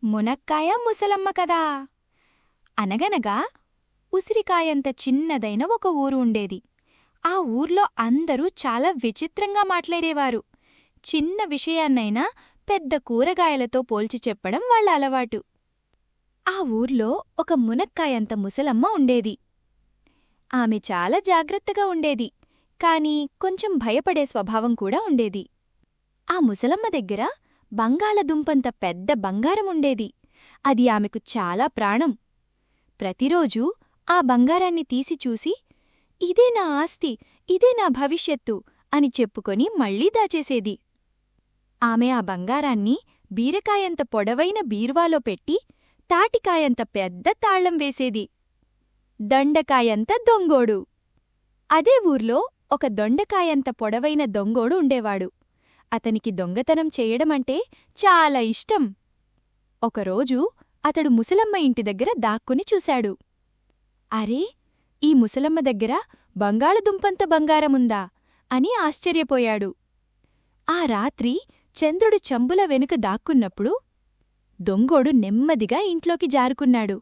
మునక్కాయ ముసలమ్మ కదా. అనగనగా ఉసిరికాయంత చిన్నదైన ఒక ఊరు ఉండేది. ఆ ఊర్లో అందరూ చాలా విచిత్రంగా మాట్లాడేవారు. చిన్న విషయాన్నైనా పెద్ద కూరగాయలతో పోల్చి చెప్పడం వాళ్ళ అలవాటు. ఆ ఊర్లో ఒక మునక్కాయంత ముసలమ్మ ఉండేది. ఆమె చాలా జాగ్రత్తగా ఉండేది, కాని కొంచెం భయపడే స్వభావం కూడా ఉండేది. ఆ ముసలమ్మ దగ్గర బంగాళదుంపంత పెద్ద బంగారముండేది. అది ఆమెకు చాలా ప్రాణం. ప్రతిరోజూ ఆ బంగారాన్ని తీసి చూసి, ఇదే నా ఆస్తి, ఇదే నా భవిష్యత్తు అని చెప్పుకొని మళ్లీ దాచేసేది. ఆమె ఆ బంగారాన్ని బీరకాయంత పొడవైన బీరువాలో పెట్టి తాటికాయంత పెద్ద తాళం వేసేది. దొండకాయంత దొంగోడు. అదే ఊర్లో ఒక దొండకాయంత పొడవైన దొంగోడు ఉండేవాడు. అతనికి దొంగతనం చేయడమంటే చాలా ఇష్టం. ఒకరోజు అతడు ముసలమ్మ ఇంటి దగ్గర దాక్కుని చూశాడు. అరే, ఈ ముసలమ్మ దగ్గర బంగాళదుంపంత బంగారముందా అని ఆశ్చర్యపోయాడు. ఆ రాత్రి చంద్రుడు చంబుల వెనుక దాక్కున్నప్పుడు దొంగోడు నెమ్మదిగా ఇంట్లోకి జారుకున్నాడు.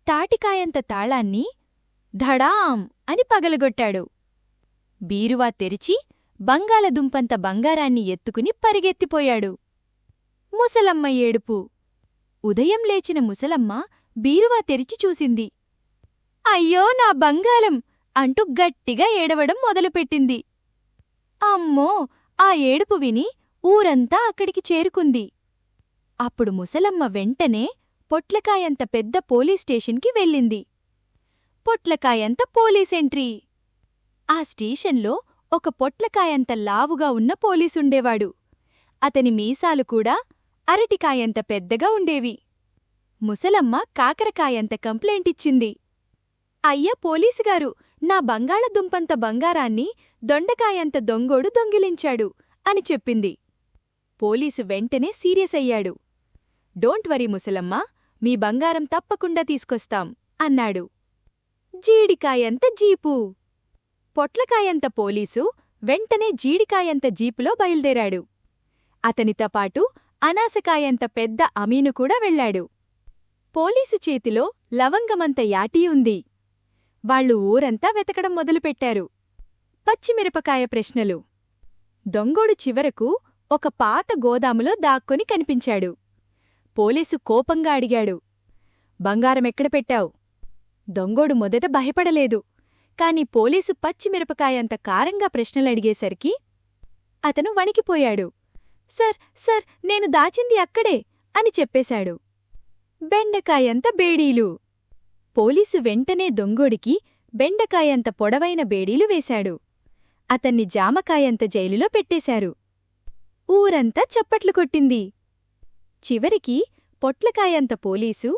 తాటికాయంత తాళాన్ని ధడాం అని పగలగొట్టాడు. బీరువా తెరిచి బంగాళదుంపంత బంగారాన్ని ఎత్తుకుని పరిగెత్తిపోయాడు. ముసలమ్మ ఏడుపు. ఉదయం లేచిన ముసలమ్మ బీరువా తెరిచి చూసింది. అయ్యో నా బంగారం అంటూ గట్టిగా ఏడవడం మొదలుపెట్టింది. అమ్మో, ఆ ఏడుపు విని ఊరంతా అక్కడికి చేరుకుంది. అప్పుడు ముసలమ్మ వెంటనే పొట్లకాయంత పెద్ద పోలీస్ స్టేషన్కి వెళ్ళింది. పొట్లకాయంత పోలీసెంట్రీ. ఆ స్టేషన్లో ఒక పొట్లకాయంత లావుగా ఉన్న పోలీసుండేవాడు. అతని మీసాలు కూడా అరటికాయంత పెద్దగా ఉండేవి. ముసలమ్మ కాకరకాయంత కంప్లైంటిచ్చింది. అయ్య పోలీసుగారు, నా బంగాళదుంపంత బంగారాన్ని దొండకాయంత దొంగోడు దొంగిలించాడు అని చెప్పింది. పోలీసు వెంటనే సీరియస్ అయ్యాడు. డోంట్ వరీ ముసలమ్మ, మీ బంగారం తప్పకుండా తీసుకొస్తాం అన్నాడు. జీడికాయంత జీపు. పొట్లకాయంత పోలీసు వెంటనే జీడికాయంత జీపులో బయల్దేరాడు. అతనితో పాటు అనాసకాయంత పెద్ద అమీను కూడా వెళ్లాడు. పోలీసు చేతిలో లవంగమంత యాటీ ఉంది. వాళ్లు ఊరంతా వెతకడం మొదలుపెట్టారు. పచ్చిమిరపకాయ ప్రశ్నలు. దొంగోడు చివరకు ఒక పాత గోదాములో దాక్కొని కనిపించాడు. పోలీసు కోపంగా అడిగాడు, బంగారమెక్కడ పెట్టావు? దొంగోడు మొదట భయపడలేదు. కాని పోలీసు పచ్చిమిరపకాయంత కారంగా ప్రశ్నలడిగేసరికి అతను వణికిపోయాడు. సర్ సర్ నేను దాచింది అక్కడే అని చెప్పేశాడు. బెండకాయంత బేడీలు. పోలీసు వెంటనే దొంగోడికి బెండకాయంత పొడవైన బేడీలు వేశాడు. అతన్ని జామకాయంత జైలులో పెట్టేశారు. ఊరంతా చప్పట్లు కొట్టింది. చివరికి పొట్లకాయంత పోలీసు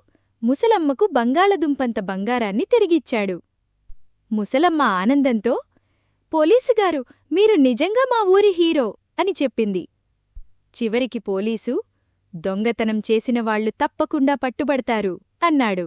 ముసలమ్మకు బంగాళదుంపంత బంగారాన్ని తిరిగిచ్చాడు. ముసలమ్మ ఆనందంతో, పోలీసుగారు, మీరు నిజంగా మా ఊరి హీరో అని చెప్పింది. చివరికి పోలీసు, దొంగతనం చేసినవాళ్లు తప్పకుండా పట్టుబడతారు అన్నాడు.